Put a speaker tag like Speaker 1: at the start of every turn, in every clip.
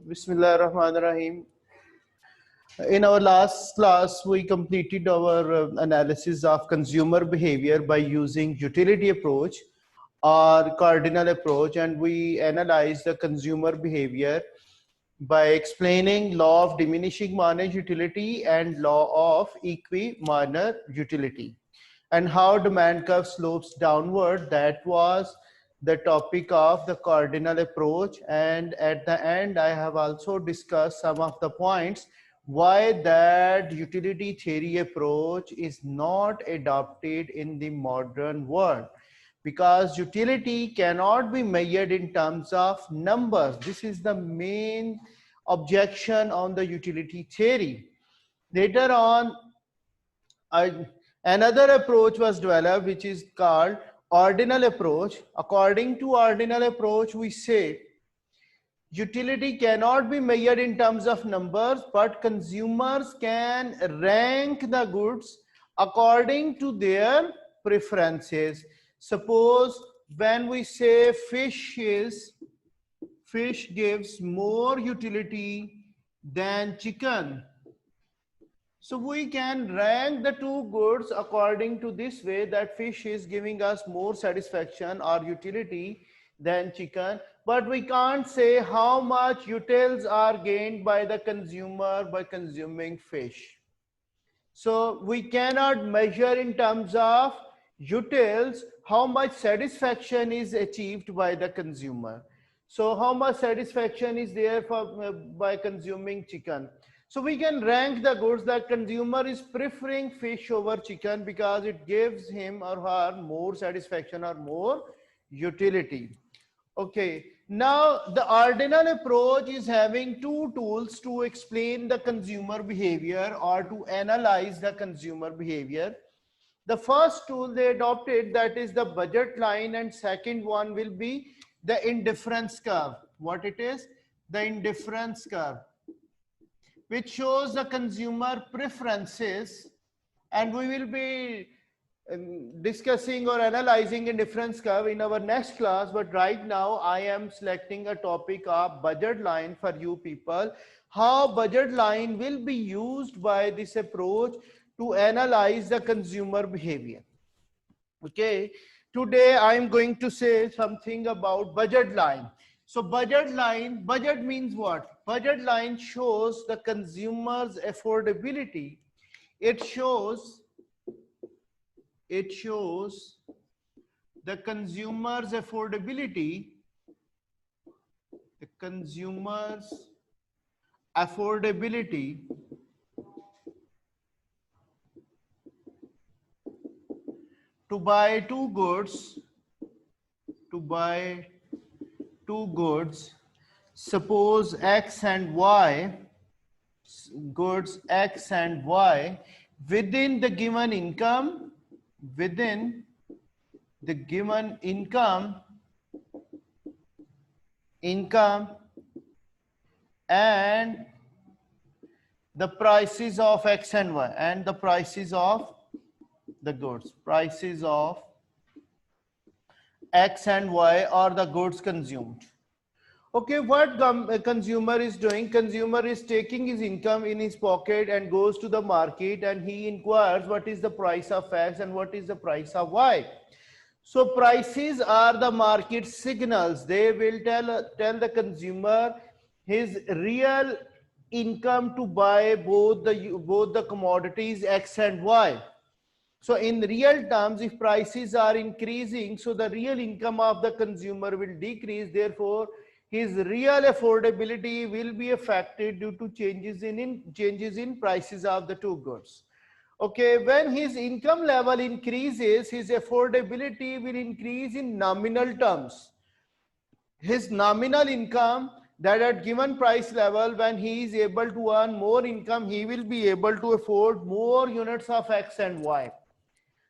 Speaker 1: Bismillah ar-Rahman ar-Rahim. In our last class, we completed our analysis of consumer behavior by using utility approach or cardinal approach, and we analyzed the consumer behavior by explaining law of diminishing minor utility and law of equi-minor utility, and how demand curve slopes downward. That was the topic of the cardinal approach, and at the end I have also discussed some of the points why that utility theory approach is not adopted in the modern world, because utility cannot be measured in terms of numbers. This is the main objection on the utility theory. Later on, another approach was developed which is called ordinal approach. According to ordinal approach, we say utility cannot be measured in terms of numbers, but consumers can rank the goods according to their preferences. Suppose when we say fish gives more utility than chicken, so we can rank the two goods according to this way, that fish is giving us more satisfaction or utility than chicken, but we can't say how much utils are gained by the consumer by consuming fish. So we cannot measure in terms of utils how much satisfaction is achieved by the consumer. So how much satisfaction is there for by consuming chicken. So we can rank the goods that consumer is preferring fish over chicken because it gives him or her more satisfaction or more utility. Okay, now the ordinal approach is having two tools to explain the consumer behavior or to analyze the consumer behavior. The first tool they adopted, that is the budget line, and second one will be the indifference curve. What it is? The indifference curve, which shows the consumer preferences, and we will be discussing or analyzing indifference curve in our next class. But right now I am selecting a topic of budget line for you people, how budget line will be used by this approach to analyze the consumer behavior. Okay, today I am going to say something about budget line. So budget line, budget means what? Budget line shows the consumer's affordability. It shows the consumer's affordability, to buy two goods, suppose X and Y, goods X and Y, within the given income, and the prices of X and Y, and the prices of the goods, prices of X and Y are the goods consumed. Okay, what consumer is doing? Consumer is taking his income in his pocket and goes to the market and he inquires what is the price of X and what is the price of Y. So prices are the market signals. They will tell the consumer his real income to buy both the commodities X and Y. So in real terms, if prices are increasing, so the real income of the consumer will decrease. Therefore, his real affordability will be affected due to changes in prices of the two goods. Okay, when his income level increases, his affordability will increase in nominal terms. His nominal income, that at given price level, when he is able to earn more income, he will be able to afford more units of X and Y.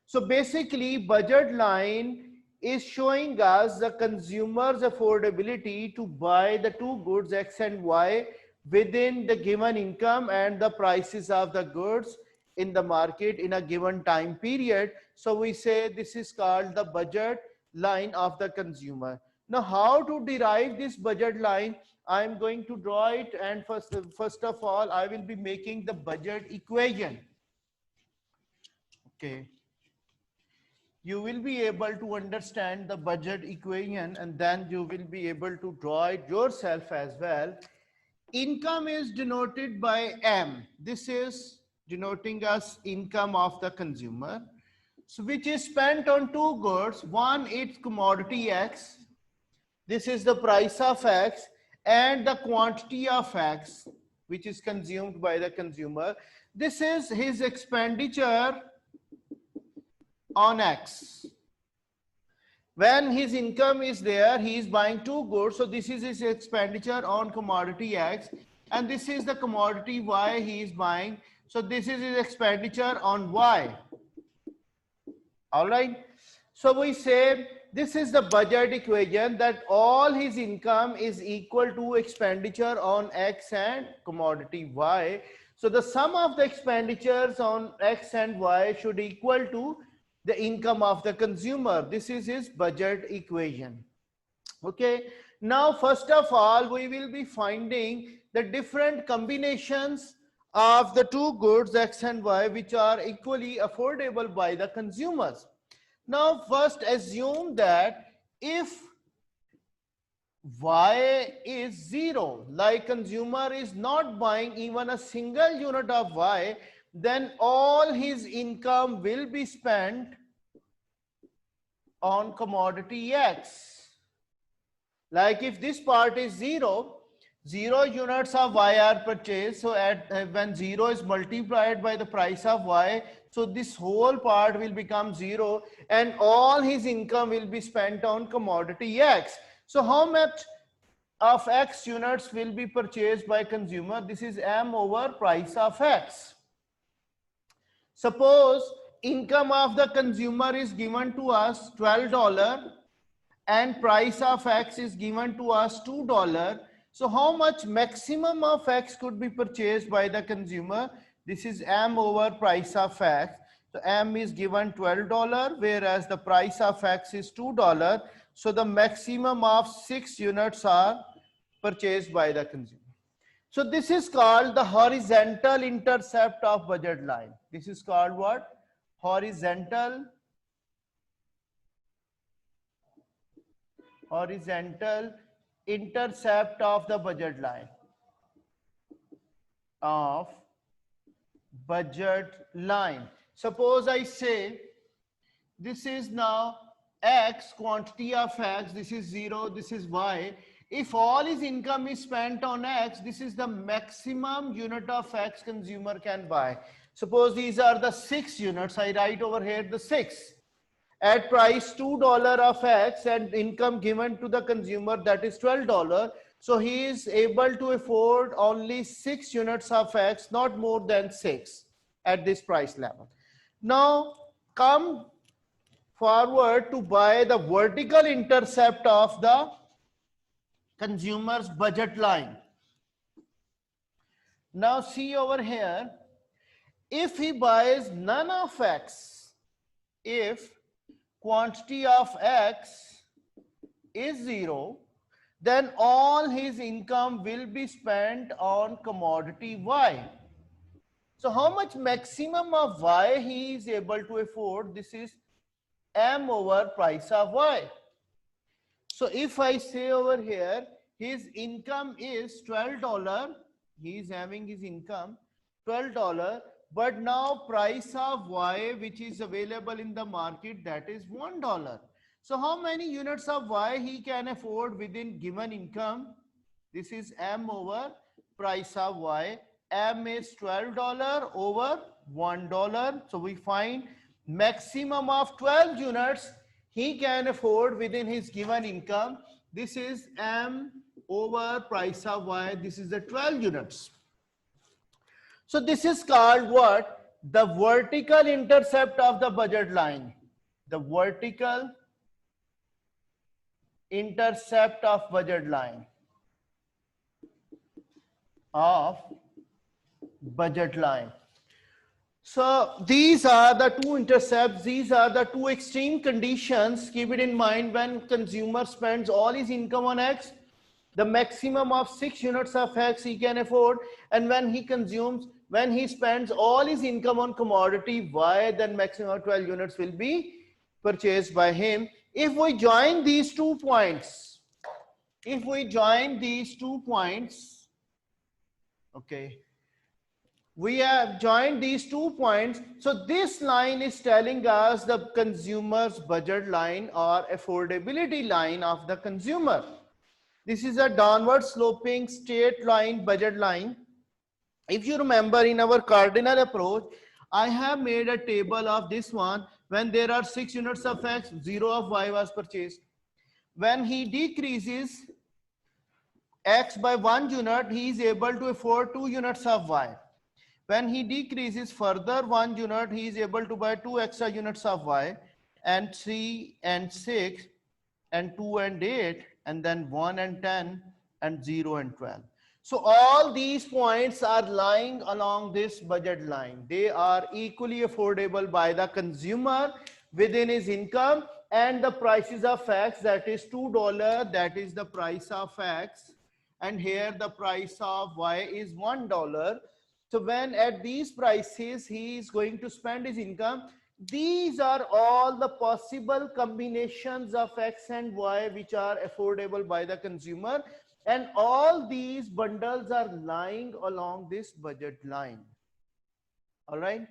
Speaker 1: So basically, budget line is showing us the consumer's affordability to buy the two goods X and Y within the given income and the prices of the goods in the market in a given time period. So we say this is called the budget line of the consumer. Now, how to derive this budget line? I'm going to draw it, and first of all, I will be making the budget equation. Okay. You will be able to understand the budget equation, and then you will be able to draw it yourself as well. Income is denoted by M. This is denoting us income of the consumer. So which is spent on two goods. One is commodity X. This is the price of X, and the quantity of X, which is consumed by the consumer. This is his expenditure on X. When his income is there, he is buying two goods. So this is his expenditure on commodity X, and this is the commodity Y he is buying. So this is his expenditure on Y. All right. So we say this is the budget equation, that all his income is equal to expenditure on X and commodity Y. So the sum of the expenditures on X and Y should equal to the income of the consumer. This is his budget equation. Okay. Now, first of all, we will be finding the different combinations of the two goods X and Y, which are equally affordable by the consumers. Now, first assume that if Y is 0, like consumer is not buying even a single unit of Y, then all his income will be spent on commodity X. Like if this part is 0, 0 units of Y are purchased. So when 0 is multiplied by the price of Y, so this whole part will become 0, and all his income will be spent on commodity X. So how much of X units will be purchased by consumer? This is M over price of X. Suppose income of the consumer is given to us $12 and price of X is given to us $2. So how much maximum of X could be purchased by the consumer? This is M over price of X. So M is given $12, whereas the price of X is $2. So the maximum of 6 units are purchased by the consumer. So this is called the horizontal intercept of budget line. This is called what? Horizontal intercept of the budget line. Suppose I say this is now X, quantity of X, this is 0, this is Y. If all his income is spent on X, this is the maximum unit of X consumer can buy. Suppose these are the 6 units. I write over here the 6. At price $2 of X and income given to the consumer, that is $12. So he is able to afford only 6 units of X, not more than 6 at this price level. Now come forward to buy the vertical intercept of the consumer's budget line. Now see over here, if he buys none of X, if quantity of X is 0, then all his income will be spent on commodity Y. So how much maximum of Y he is able to afford? This is M over price of Y. So if I say over here, his income is $12, he is having his income $12, but now price of Y, which is available in the market, that is $1. So how many units of Y he can afford within given income? This is M over price of Y. M is $12 over $1. So we find maximum of 12 units he can afford within his given income. This is M over price of Y. This is the 12 units. So this is called what? The vertical intercept of the budget line. The vertical intercept of budget line. So these are the two intercepts. These are the two extreme conditions. Keep it in mind when consumer spends all his income on X, The maximum of 6 units of X he can afford, and when he spends all his income on commodity Y, then maximum 12 units will be purchased by him. If we join these 2 points, okay, we have joined these 2 points. So this line is telling us the consumer's budget line or affordability line of the consumer. This is a downward sloping straight line budget line. If you remember, in our cardinal approach, I have made a table of this one. When there are 6 units of X, 0 of Y was purchased. When he decreases X by 1 unit, he is able to afford 2 units of Y. When he decreases further 1 unit, he is able to buy 2 extra units of Y, and 3 and 6 and 2 and 8, and then 1 and 10 and 0 and 12. So all these points are lying along this budget line. They are equally affordable by the consumer within his income, and the prices of X, that is $2, that is the price of X, and here the price of Y is $1. So when at these prices he is going to spend his income, these are all the possible combinations of X and Y which are affordable by the consumer, and all these bundles are lying along this budget line. All right.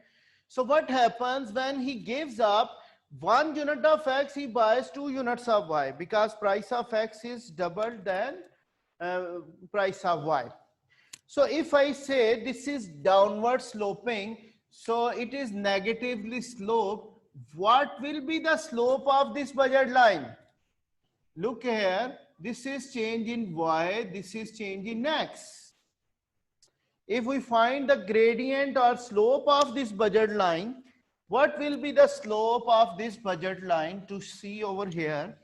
Speaker 1: So what happens when he gives up 1 unit of X, he buys 2 units of Y, because price of X is double than price of Y. So if I say this is downward sloping, so it is negatively sloped, what will be the slope of this budget line? Look here, this is change in Y, this is change in X. If we find the gradient or slope of this budget line, what will be the slope of this budget line? To see over here,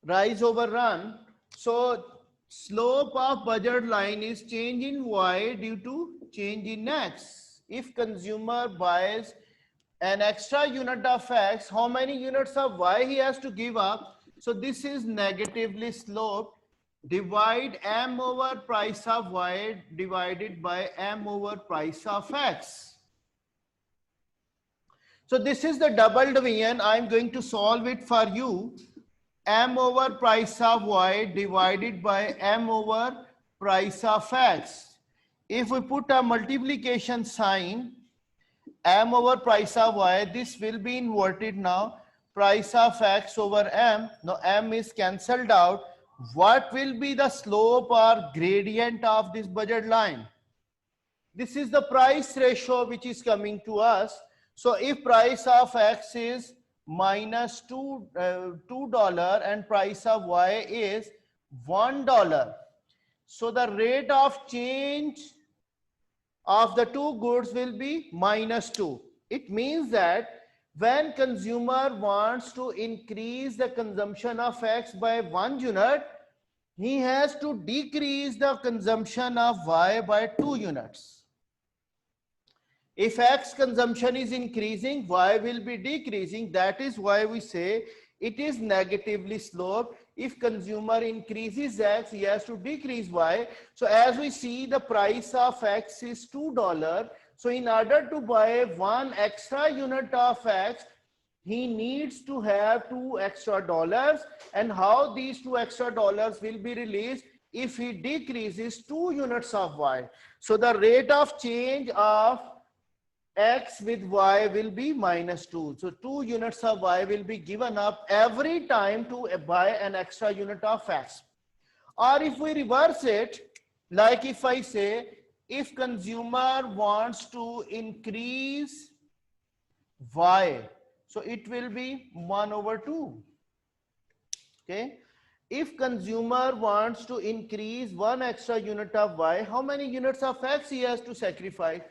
Speaker 1: rise over run. So slope of budget line is change in Y due to change in X. If consumer buys an extra unit of X, how many units of Y he has to give up? So this is negatively sloped. Divide M over price of Y divided by M over price of X. So this is the double division. I'm going to solve it for you. M over price of Y divided by M over price of X. If we put a multiplication sign, M over price of Y, this will be inverted now. Price of X over M. Now M is cancelled out. What will be the slope or gradient of this budget line? This is the price ratio which is coming to us. So if price of X is minus $2 and price of Y is $1, so the rate of change of the two goods will be -2. It means that when consumer wants to increase the consumption of X by 1 unit, he has to decrease the consumption of Y by 2 units. If X consumption is increasing, Y will be decreasing. That is why we say it is negatively sloped. If consumer increases X, he has to decrease Y. So as we see, the price of X is $2. So in order to buy 1 extra unit of X, he needs to have 2 extra dollars. And how these 2 extra dollars will be released? If he decreases 2 units of Y. So the rate of change of X with Y will be -2. So 2 units of Y will be given up every time to buy an extra unit of X. Or if we reverse it, like if I say, if consumer wants to increase Y, so it will be 1/2. Okay. If consumer wants to increase 1 extra unit of Y, how many units of X he has to sacrifice?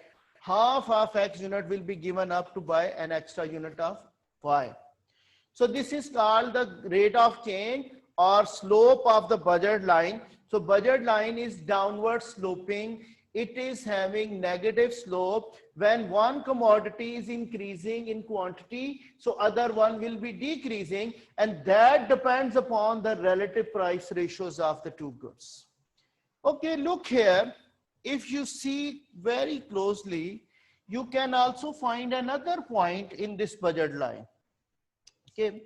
Speaker 1: Half of X unit will be given up to buy an extra unit of Y. So this is called the rate of change or slope of the budget line. So budget line is downward sloping. it is having negative slope. When one commodity is increasing in quantity, so other one will be decreasing, and that depends upon the relative price ratios of the two goods. Okay, look here. If you see very closely, you can also find another point in this budget line. Okay,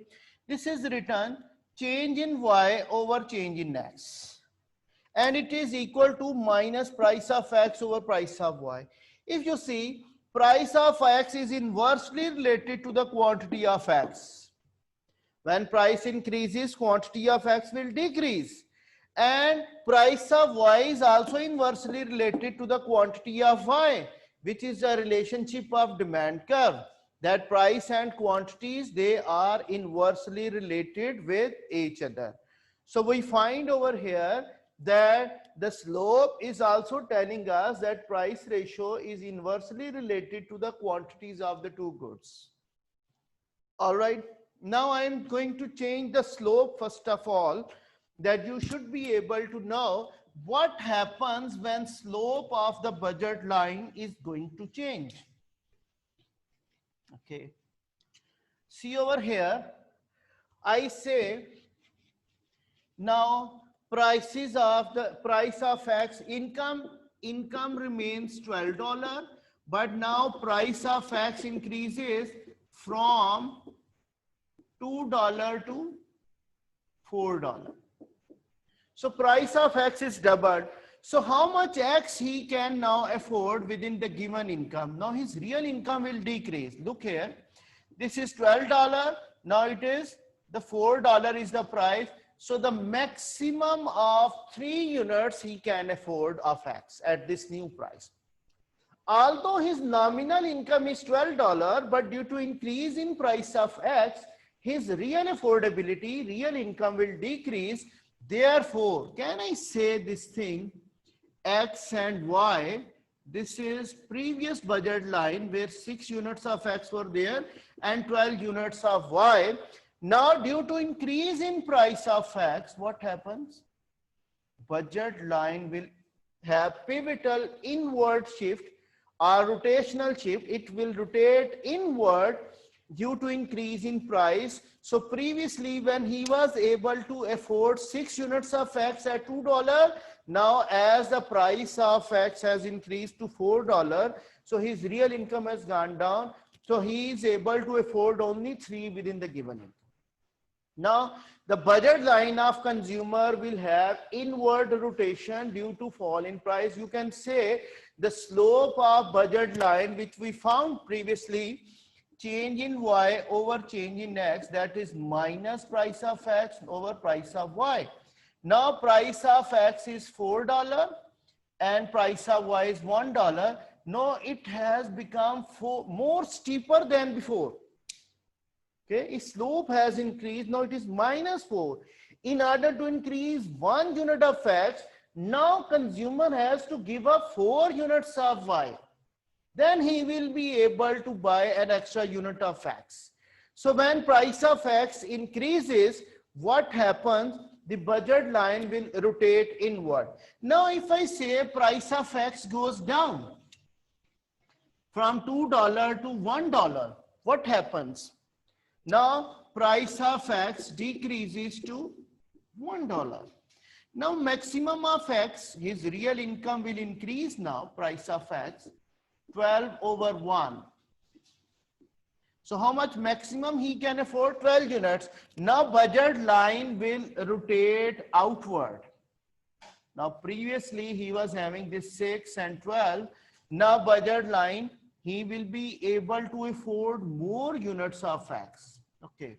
Speaker 1: this is written change in Y over change in X, and it is equal to minus price of X over price of Y. If you see, price of X is inversely related to the quantity of X. When price increases, quantity of X will decrease. And price of Y is also inversely related to the quantity of Y, which is a relationship of demand curve. That price and quantities, they are inversely related with each other. So we find over here that the slope is also telling us that price ratio is inversely related to the quantities of the two goods. All right. Now I am going to change the slope first of all, that you should be able to know what happens when slope of the budget line is going to change. Okay. See over here, I say now prices of the price of X, income remains $12, but now price of X increases from $2 to $4. So price of X is doubled. So how much X he can now afford within the given income? Now his real income will decrease. Look here, this is $12. Now it is the $4 is the price. So the maximum of 3 units he can afford of X at this new price. Although his nominal income is $12, but due to increase in price of X, his real affordability, real income will decrease. Therefore, can I say this thing, X and Y, this is previous budget line where 6 units of X were there and 12 units of Y. Now, due to increase in price of X, what happens? Budget line will have pivotal inward shift or rotational shift. It will rotate inward due to increase in price. So previously when he was able to afford 6 units of X at $2, now as the price of X has increased to $4, so his real income has gone down. So he is able to afford only 3 within the given income. Now the budget line of consumer will have inward rotation due to fall in price. You can say the slope of budget line, which we found previously, change in Y over change in X, that is minus price of X over price of Y. Now price of X is $4 and price of Y is $1. Now it has become more steeper than before. Okay, its slope has increased. Now it is -4. In order to increase 1 unit of X, now consumer has to give up 4 units of Y. Then he will be able to buy an extra unit of X. So when price of X increases, what happens? The budget line will rotate inward. Now if I say price of X goes down from $2 to $1, what happens? Now price of X decreases to $1. Now maximum of X, his real income will increase now, price of X, 12 over 1. So how much maximum he can afford? 12 units. Now budget line will rotate outward. Now previously he was having this 6 and 12. Now budget line, he will be able to afford more units of X. Okay.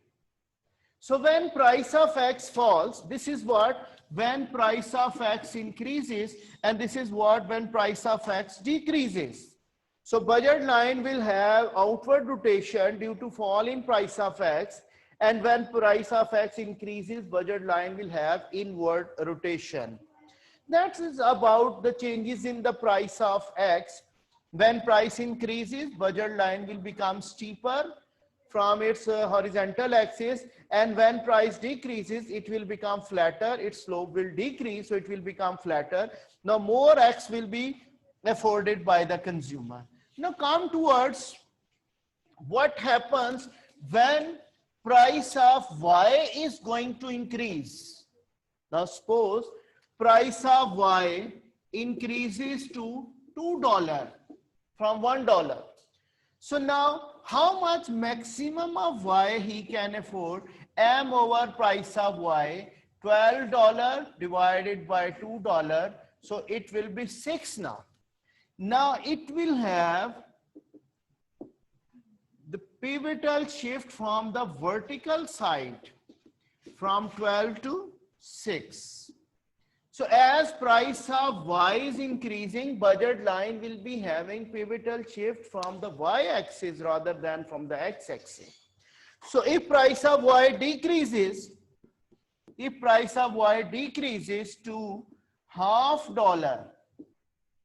Speaker 1: So when price of X falls, this is what when price of X increases, and this is what when price of X decreases. So budget line will have outward rotation due to fall in price of X, and when price of X increases, budget line will have inward rotation. That is about the changes in the price of X. When price increases, budget line will become steeper from its horizontal axis, and when price decreases, it will become flatter. Its slope will decrease, so it will become flatter. Now more X will be afforded by the consumer. Now come towards what happens when price of Y is going to increase. Now suppose price of Y increases to $2 from $1. So now how much maximum of Y he can afford? M over price of Y, $12 divided by $2. So it will be 6 now. Now it will have the pivotal shift from the vertical side from 12 to 6. So as price of Y is increasing, budget line will be having pivotal shift from the Y axis rather than from the X axis. So if price of Y decreases, to $0.50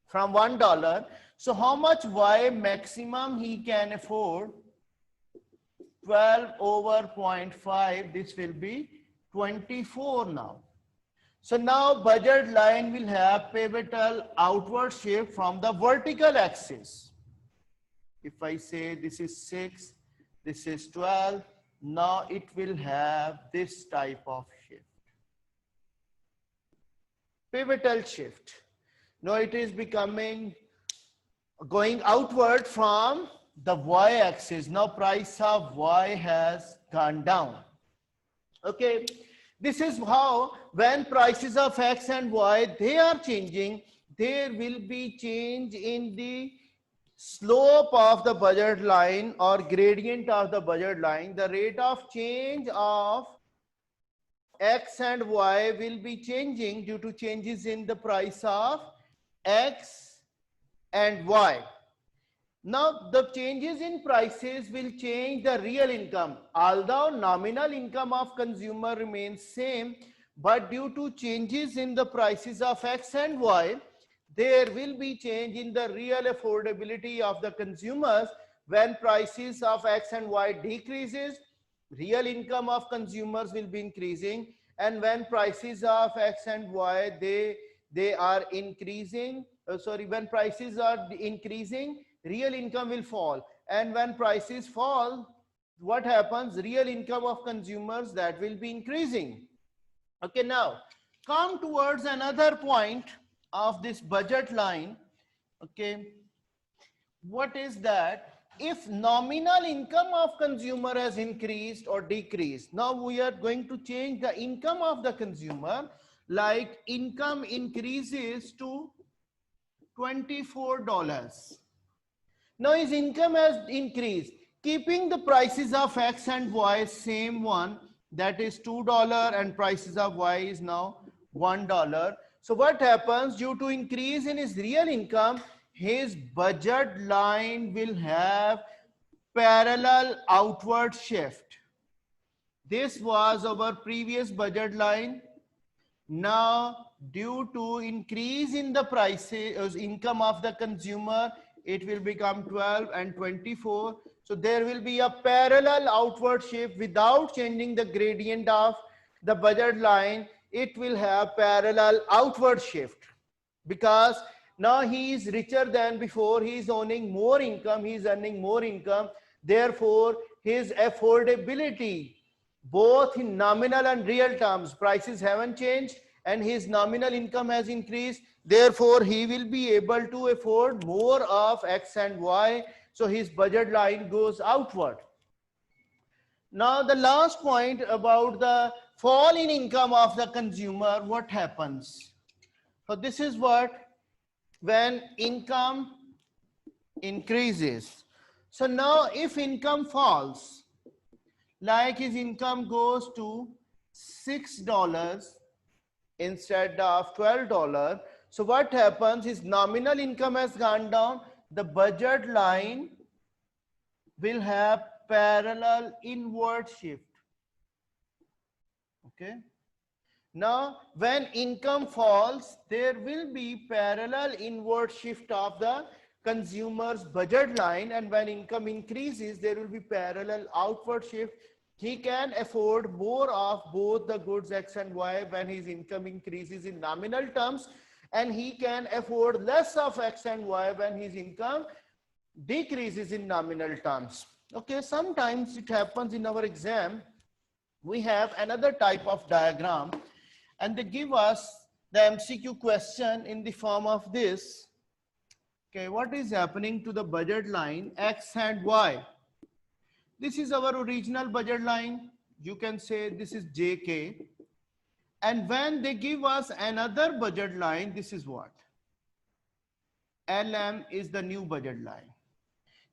Speaker 1: from $1, so how much Y maximum he can afford? 12 over 0.5, this will be 24 now. So now budget line will have pivotal outward shift from the vertical axis. If I say this is 6, this is 12, now it will have this type of shift. Pivotal shift. Now it is going outward from the Y axis. Now price of Y has gone down. Okay. This is how when prices of X and Y, they are changing, there will be change in the slope of the budget line or gradient of the budget line. The rate of change of X and Y will be changing due to changes in the price of X and Y. Now, the changes in prices will change the real income. Although nominal income of consumer remains same, but due to changes in the prices of X and Y, there will be change in the real affordability of the consumers. When prices of X and Y decreases, real income of consumers will be increasing. And when prices of X and Y, they are increasing, when prices are increasing, real income will fall. And when prices fall, what happens? Real income of consumers, that will be increasing. Okay, now come towards another point of this budget line. Okay, what is that? If nominal income of consumer has increased or decreased, now we are going to change the income of the consumer. Like income increases to $24. Now his income has increased, keeping the prices of X and Y same one, that is $2, and prices of Y is now $1. So what happens? Due to increase in his real income, his budget line will have parallel outward shift. This was our previous budget line. Now due to increase in the prices, income of the consumer, it will become 12 and 24. So there will be a parallel outward shift without changing the gradient of the budget line. It will have parallel outward shift because now he is richer than before. He is owning more income. He is earning more income. Therefore, his affordability, both in nominal and real terms, prices haven't changed and his nominal income has increased. Therefore, he will be able to afford more of X and Y. So his budget line goes outward. Now, the last point about the fall in income of the consumer, what happens? So this is what, when income increases. So now if income falls, like his income goes to $6 instead of $12, so what happens? His nominal income has gone down. The budget line will have parallel inward shift. Okay. Now, when income falls, there will be parallel inward shift of the consumer's budget line, and when income increases, there will be parallel outward shift. He can afford more of both the goods X and Y when his income increases in nominal terms, and he can afford less of X and Y when his income decreases in nominal terms. Okay, sometimes it happens in our exam, we have another type of diagram and they give us the MCQ question in the form of this. Okay, what is happening to the budget line X and Y? This is our original budget line. You can say this is JK. And when they give us another budget line, this is what? LM is the new budget line.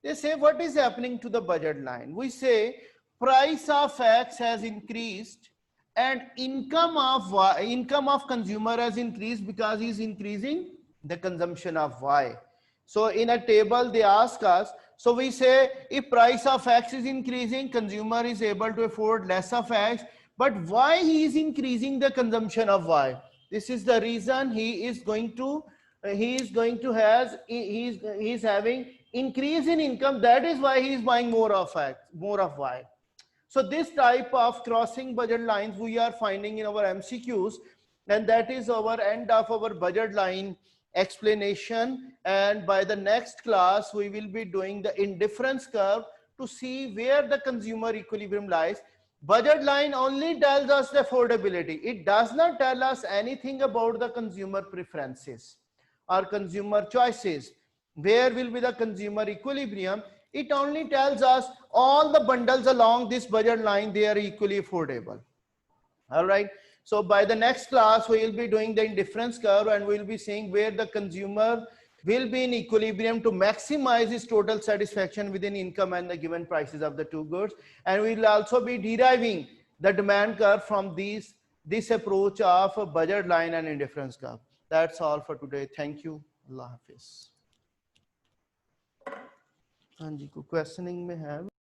Speaker 1: They say, what is happening to the budget line? We say price of X has increased and income of consumer has increased because he is increasing the consumption of Y. So in a table they ask us, so we say if price of X is increasing, consumer is able to afford less of X, but why he is increasing the consumption of Y? This is the reason he is having increase in income. That is why he is buying more of X, more of Y. So this type of crossing budget lines we are finding in our MCQs, and that is our end of our budget line explanation. And by the next class we will be doing the indifference curve to see where the consumer equilibrium lies. Budget line only tells us the affordability. It does not tell us anything about the consumer preferences or consumer choices. Where will be the consumer equilibrium? It only tells us all the bundles along this budget line, they are equally affordable. All right. So by the next class, we will be doing the indifference curve and we will be seeing where the consumer will be in equilibrium to maximize his total satisfaction within income and the given prices of the two goods. And we will also be deriving the demand curve from this approach of a budget line and indifference curve. That's all for today. Thank you. Allah Hafiz. हाँ जी, कोई questioning में है